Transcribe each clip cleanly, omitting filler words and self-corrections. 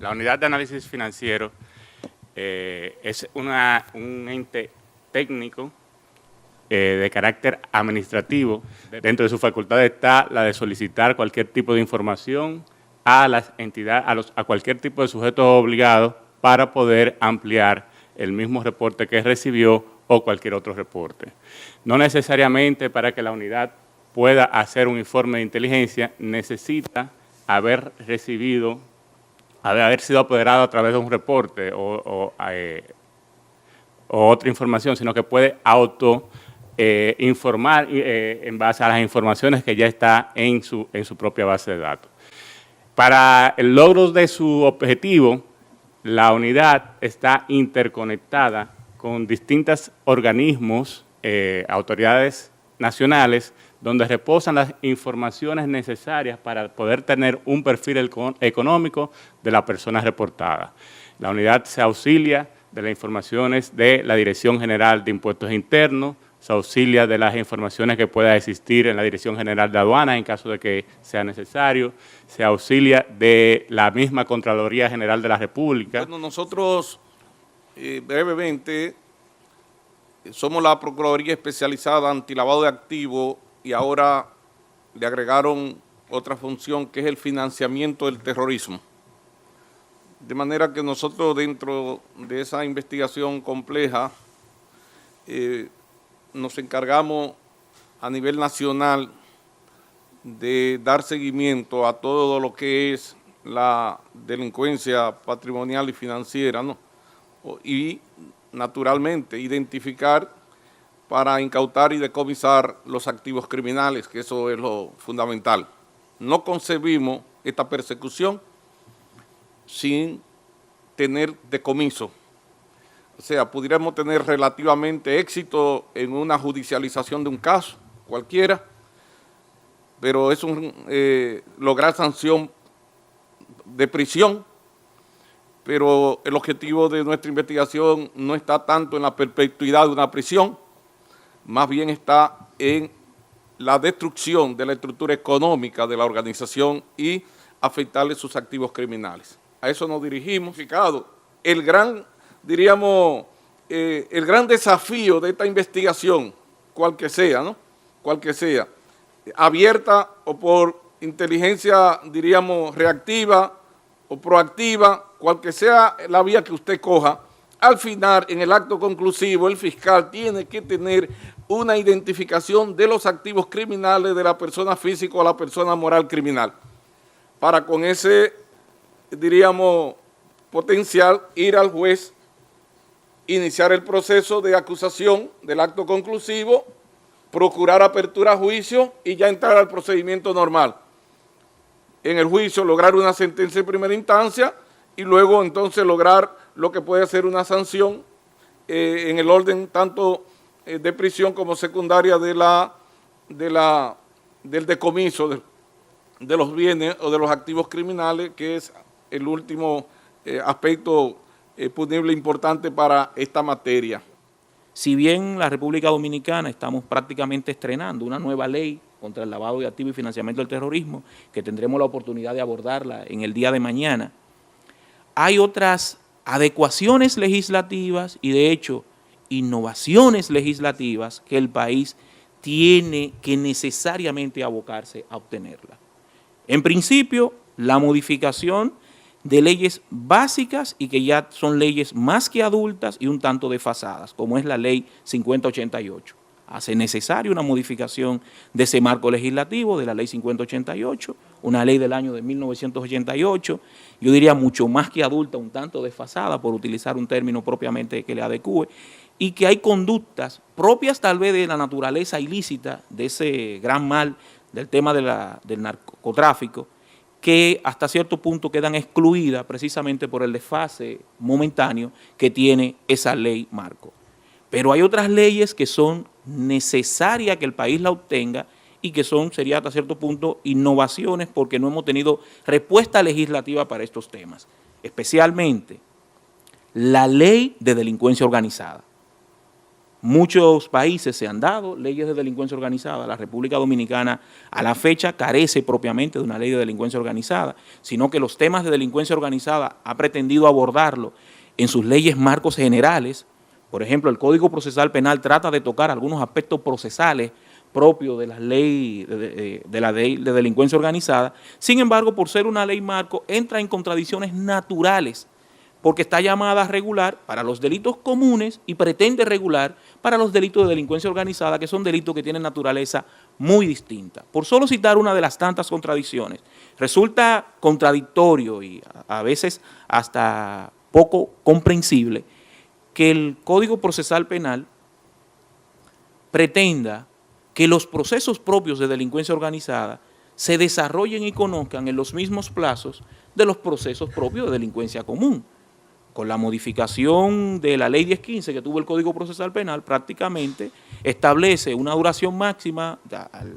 La unidad de análisis financiero es un ente técnico de carácter administrativo. Dentro de su facultad está la de solicitar cualquier tipo de información a las entidades, a cualquier tipo de sujetos obligados para poder ampliar el mismo reporte que recibió o cualquier otro reporte. No necesariamente para que la unidad pueda hacer un informe de inteligencia necesita haber sido apoderado a través de un reporte o otra información, sino que puede informar en base a las informaciones que ya está en su propia base de datos. Para el logro de su objetivo, la unidad está interconectada con distintos organismos, autoridades nacionales, donde reposan las informaciones necesarias para poder tener un perfil económico de la persona reportada. La unidad se auxilia de las informaciones de la Dirección General de Impuestos Internos, se auxilia de las informaciones que pueda existir en la Dirección General de Aduanas en caso de que sea necesario, se auxilia de la misma Contraloría General de la República. Bueno, nosotros brevemente somos la Procuraduría Especializada Antilavado de Activos y ahora le agregaron otra función que es el financiamiento del terrorismo. De manera que nosotros dentro de esa investigación compleja nos encargamos a nivel nacional de dar seguimiento a todo lo que es la delincuencia patrimonial y financiera, ¿no? Y naturalmente identificar para incautar y decomisar los activos criminales, que eso es lo fundamental. No concebimos esta persecución sin tener decomiso. O sea, pudiéramos tener relativamente éxito en una judicialización de un caso, cualquiera, pero es lograr sanción de prisión, pero el objetivo de nuestra investigación no está tanto en la perpetuidad de una prisión, más bien está en la destrucción de la estructura económica de la organización y afectarle sus activos criminales. A eso nos dirigimos. El gran desafío de esta investigación, cual que sea, ¿no? Cual que sea, abierta o por inteligencia, diríamos, reactiva o proactiva, cual que sea la vía que usted coja, al final, en el acto conclusivo, el fiscal tiene que tener una identificación de los activos criminales de la persona física o la persona moral criminal, para con ese, diríamos, potencial ir al juez, iniciar el proceso de acusación del acto conclusivo, procurar apertura a juicio y ya entrar al procedimiento normal. En el juicio lograr una sentencia en primera instancia y luego entonces lograr lo que puede ser una sanción en el orden tanto de prisión como secundaria del decomiso de los bienes o de los activos criminales, que es el último aspecto punible importante para esta materia. Si bien la República Dominicana estamos prácticamente estrenando una nueva ley contra el lavado de activos y financiamiento del terrorismo, que tendremos la oportunidad de abordarla en el día de mañana, hay otras adecuaciones legislativas y de hecho innovaciones legislativas que el país tiene que necesariamente abocarse a obtenerla. En principio, la modificación de leyes básicas y que ya son leyes más que adultas y un tanto desfasadas, como es la ley 5088. Hace necesaria una modificación de ese marco legislativo, de la ley 5088, una ley del año de 1988, yo diría mucho más que adulta, un tanto desfasada, por utilizar un término propiamente que le adecue, y que hay conductas propias tal vez de la naturaleza ilícita, de ese gran mal del tema del narcotráfico, que hasta cierto punto quedan excluidas precisamente por el desfase momentáneo que tiene esa ley marco. Pero hay otras leyes que son necesarias que el país la obtenga y que sería hasta cierto punto innovaciones porque no hemos tenido respuesta legislativa para estos temas, especialmente la ley de delincuencia organizada. Muchos países se han dado leyes de delincuencia organizada. La República Dominicana a la fecha carece propiamente de una ley de delincuencia organizada, sino que los temas de delincuencia organizada ha pretendido abordarlo en sus leyes marcos generales. Por ejemplo, el Código Procesal Penal trata de tocar algunos aspectos procesales propios de la ley de delincuencia organizada. Sin embargo, por ser una ley marco, entra en contradicciones naturales, porque está llamada a regular para los delitos comunes y pretende regular para los delitos de delincuencia organizada, que son delitos que tienen naturaleza muy distinta. Por solo citar una de las tantas contradicciones, resulta contradictorio y a veces hasta poco comprensible que el Código Procesal Penal pretenda que los procesos propios de delincuencia organizada se desarrollen y conozcan en los mismos plazos de los procesos propios de delincuencia común. Con la modificación de la Ley 1015 que tuvo el Código Procesal Penal, prácticamente establece una duración máxima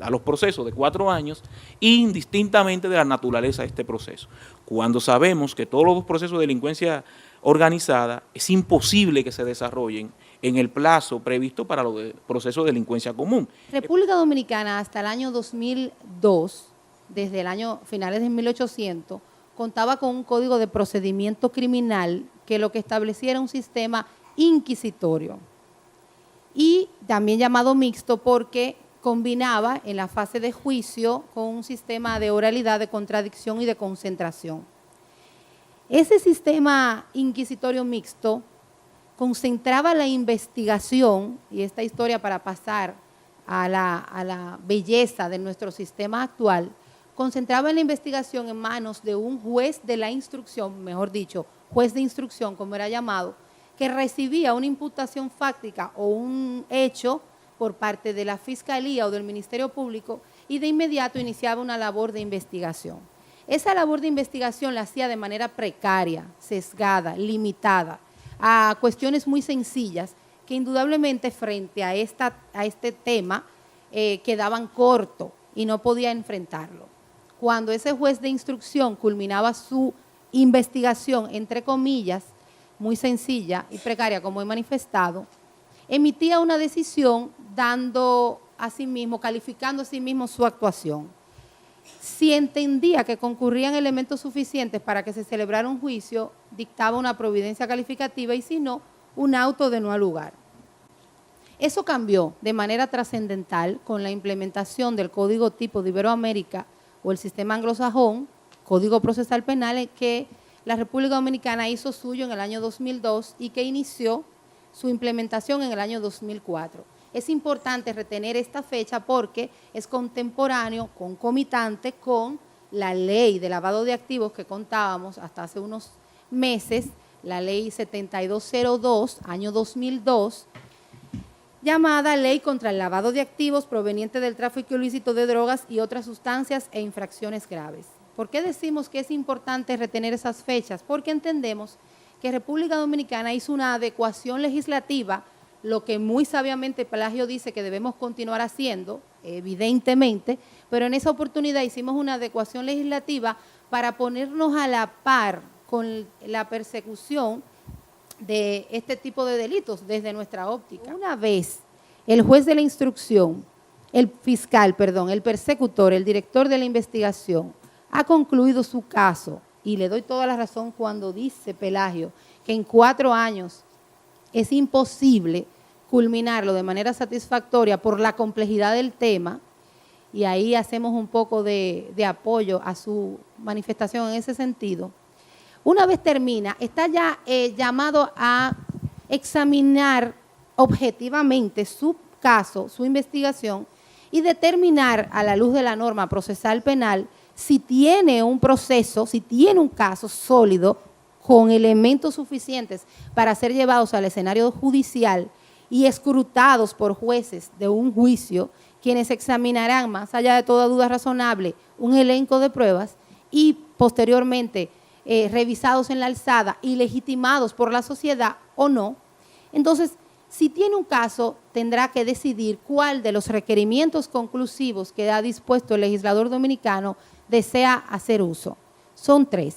a los procesos de 4 años, indistintamente de la naturaleza de este proceso. Cuando sabemos que todos los procesos de delincuencia organizada es imposible que se desarrollen en el plazo previsto para los procesos de delincuencia común. República Dominicana hasta el año 2002, desde el año finales de 1800, contaba con un código de procedimiento criminal que lo que establecía era un sistema inquisitorio y también llamado mixto porque combinaba en la fase de juicio con un sistema de oralidad, de contradicción y de concentración. Ese sistema inquisitorio mixto concentraba la investigación, y esta historia para pasar a la belleza de nuestro sistema actual, concentraba la investigación en manos de un juez de la instrucción, mejor dicho, juez de instrucción, como era llamado, que recibía una imputación fáctica o un hecho por parte de la Fiscalía o del Ministerio Público y de inmediato iniciaba una labor de investigación. Esa labor de investigación la hacía de manera precaria, sesgada, limitada, a cuestiones muy sencillas que indudablemente frente a este tema quedaban cortos y no podía enfrentarlo. Cuando ese juez de instrucción culminaba su investigación, entre comillas, muy sencilla y precaria, como he manifestado, emitía una decisión dando a sí mismo, calificando a sí mismo su actuación. Si entendía que concurrían elementos suficientes para que se celebrara un juicio, dictaba una providencia calificativa y si no, un auto de no al lugar. Eso cambió de manera trascendental con la implementación del Código Tipo de Iberoamérica o el sistema anglosajón, Código Procesal Penal, que la República Dominicana hizo suyo en el año 2002 y que inició su implementación en el año 2004. Es importante retener esta fecha porque es contemporáneo, concomitante con la ley de lavado de activos que contábamos hasta hace unos meses, la ley 7202, año 2002, llamada Ley contra el Lavado de Activos proveniente del tráfico ilícito de drogas y otras sustancias e infracciones graves. ¿Por qué decimos que es importante retener esas fechas? Porque entendemos que República Dominicana hizo una adecuación legislativa, lo que muy sabiamente Pelagio dice que debemos continuar haciendo, evidentemente, pero en esa oportunidad hicimos una adecuación legislativa para ponernos a la par con la persecución de este tipo de delitos desde nuestra óptica. Una vez el juez de la instrucción, el fiscal, perdón, el persecutor, el director de la investigación, ha concluido su caso, y le doy toda la razón cuando dice Pelagio que en 4 años es imposible culminarlo de manera satisfactoria por la complejidad del tema, y ahí hacemos un poco de apoyo a su manifestación en ese sentido. Una vez termina, está ya llamado a examinar objetivamente su caso, su investigación, y determinar a la luz de la norma procesal penal si tiene un proceso, si tiene un caso sólido con elementos suficientes para ser llevados al escenario judicial y escrutados por jueces de un juicio, quienes examinarán, más allá de toda duda razonable, un elenco de pruebas y posteriormente revisados en la alzada y legitimados por la sociedad o no. Entonces, si tiene un caso, tendrá que decidir cuál de los requerimientos conclusivos que ha dispuesto el legislador dominicano desea hacer uso. Son 3.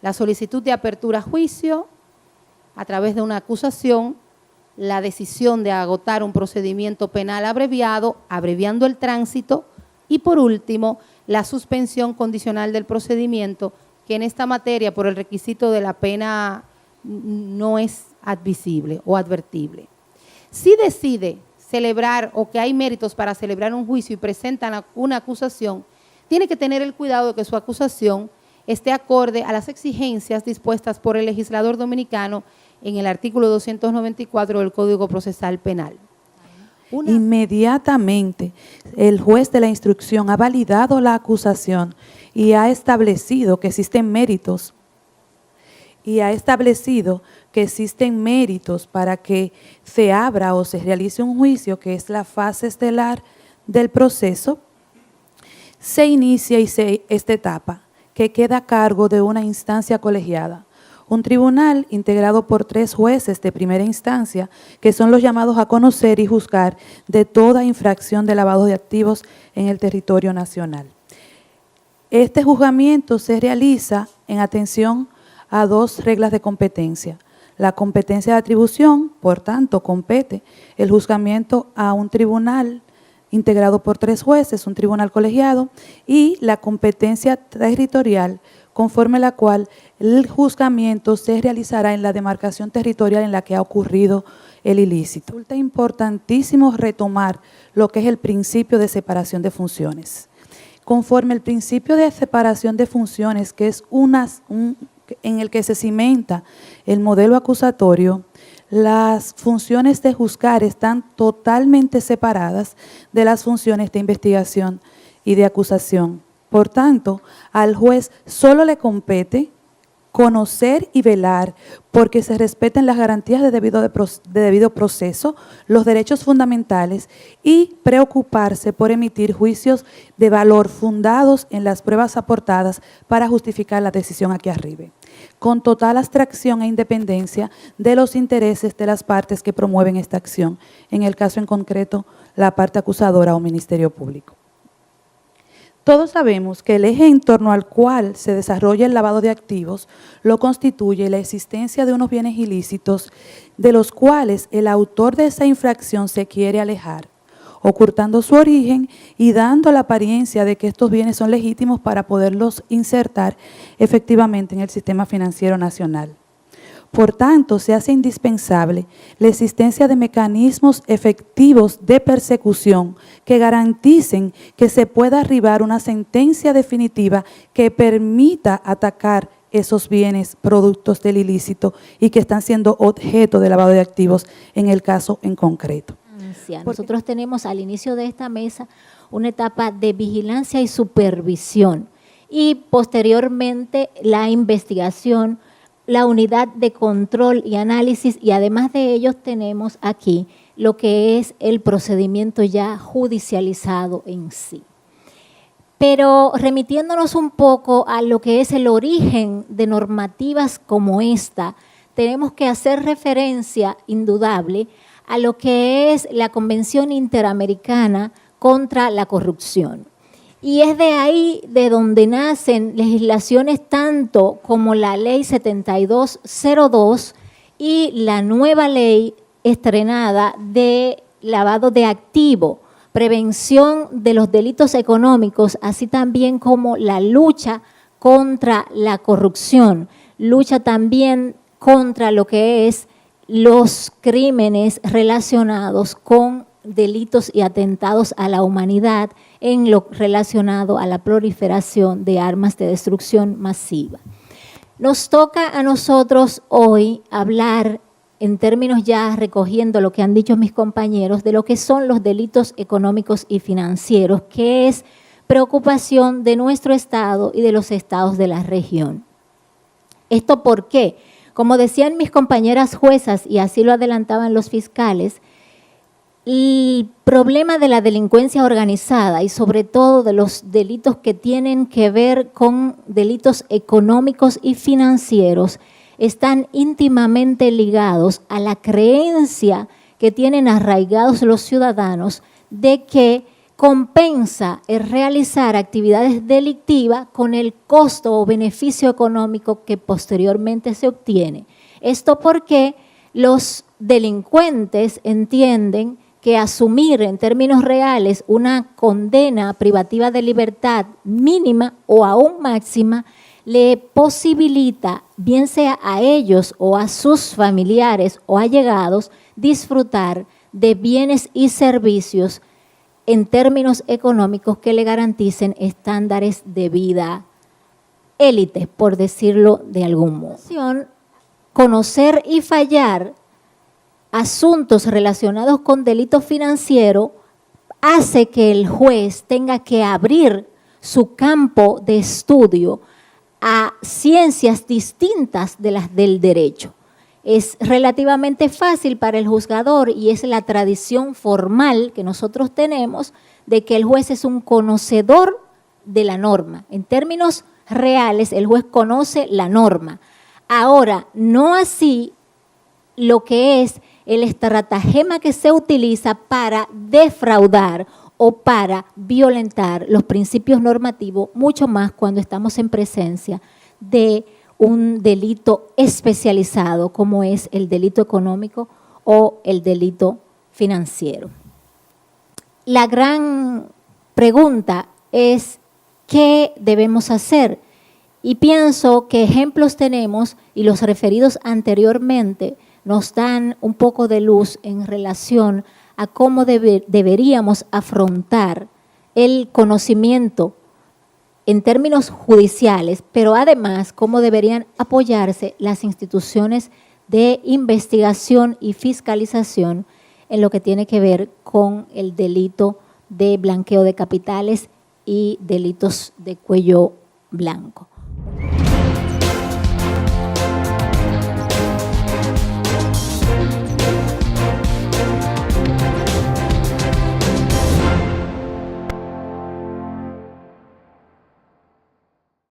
La solicitud de apertura a juicio a través de una acusación, la decisión de agotar un procedimiento penal abreviado, abreviando el tránsito, y por último, la suspensión condicional del procedimiento, que en esta materia, por el requisito de la pena, no es admisible o advertible. Si decide celebrar o que hay méritos para celebrar un juicio y presentan una acusación, tiene que tener el cuidado de que su acusación esté acorde a las exigencias dispuestas por el legislador dominicano en el artículo 294 del Código Procesal Penal. Inmediatamente, el juez de la instrucción ha validado la acusación y ha establecido que existen méritos para que se abra o se realice un juicio, que es la fase estelar del proceso. Se inicia esta etapa, que queda a cargo de una instancia colegiada, un tribunal integrado por 3 jueces de primera instancia, que son los llamados a conocer y juzgar de toda infracción de lavado de activos en el territorio nacional. Este juzgamiento se realiza en atención a 2 reglas de competencia. La competencia de atribución, por tanto, compete el juzgamiento a un tribunal integrado por 3 jueces, un tribunal colegiado, y la competencia territorial, conforme la cual el juzgamiento se realizará en la demarcación territorial en la que ha ocurrido el ilícito. Resulta importantísimo retomar lo que es el principio de separación de funciones. Conforme el principio de separación de funciones, que es en el que se cimenta el modelo acusatorio, las funciones de juzgar están totalmente separadas de las funciones de investigación y de acusación. Por tanto, al juez solo le compete conocer y velar porque se respeten las garantías de debido proceso, los derechos fundamentales, y preocuparse por emitir juicios de valor fundados en las pruebas aportadas para justificar la decisión aquí arriba, con total abstracción e independencia de los intereses de las partes que promueven esta acción, en el caso en concreto, la parte acusadora o Ministerio Público. Todos sabemos que el eje en torno al cual se desarrolla el lavado de activos lo constituye la existencia de unos bienes ilícitos de los cuales el autor de esa infracción se quiere alejar, ocultando su origen y dando la apariencia de que estos bienes son legítimos para poderlos insertar efectivamente en el sistema financiero nacional. Por tanto, se hace indispensable la existencia de mecanismos efectivos de persecución que garanticen que se pueda arribar una sentencia definitiva que permita atacar esos bienes productos del ilícito y que están siendo objeto de lavado de activos en el caso en concreto. Nosotros tenemos al inicio de esta mesa una etapa de vigilancia y supervisión y posteriormente la investigación, la unidad de control y análisis, y además de ellos tenemos aquí lo que es el procedimiento ya judicializado en sí. Pero remitiéndonos un poco a lo que es el origen de normativas como esta, tenemos que hacer referencia indudable a lo que es la Convención Interamericana contra la Corrupción. Y es de ahí de donde nacen legislaciones tanto como la Ley 7202 y la nueva ley estrenada de lavado de activo, prevención de los delitos económicos, así también como la lucha contra la corrupción, lucha también contra lo que es los crímenes relacionados con delitos y atentados a la humanidad en lo relacionado a la proliferación de armas de destrucción masiva. Nos toca a nosotros hoy hablar, en términos ya recogiendo lo que han dicho mis compañeros, de lo que son los delitos económicos y financieros, que es preocupación de nuestro Estado y de los estados de la región. ¿Esto por qué? Como decían mis compañeras juezas, y así lo adelantaban los fiscales, el problema de la delincuencia organizada y sobre todo de los delitos que tienen que ver con delitos económicos y financieros están íntimamente ligados a la creencia que tienen arraigados los ciudadanos de que compensa el realizar actividades delictivas con el costo o beneficio económico que posteriormente se obtiene. Esto porque los delincuentes entienden que asumir en términos reales una condena privativa de libertad mínima o aún máxima le posibilita, bien sea a ellos o a sus familiares o allegados, disfrutar de bienes y servicios en términos económicos que le garanticen estándares de vida élites, por decirlo de algún modo. Conocer y fallar asuntos relacionados con delito financiero hace que el juez tenga que abrir su campo de estudio a ciencias distintas de las del derecho. Es relativamente fácil para el juzgador y es la tradición formal que nosotros tenemos de que el juez es un conocedor de la norma. En términos reales, el juez conoce la norma. Ahora, no así lo que es el estratagema que se utiliza para defraudar o para violentar los principios normativos, mucho más cuando estamos en presencia de un delito especializado como es el delito económico o el delito financiero. La gran pregunta es, ¿qué debemos hacer? Y pienso que ejemplos tenemos, y los referidos anteriormente nos dan un poco de luz en relación a cómo deberíamos afrontar el conocimiento en términos judiciales, pero además cómo deberían apoyarse las instituciones de investigación y fiscalización en lo que tiene que ver con el delito de blanqueo de capitales y delitos de cuello blanco.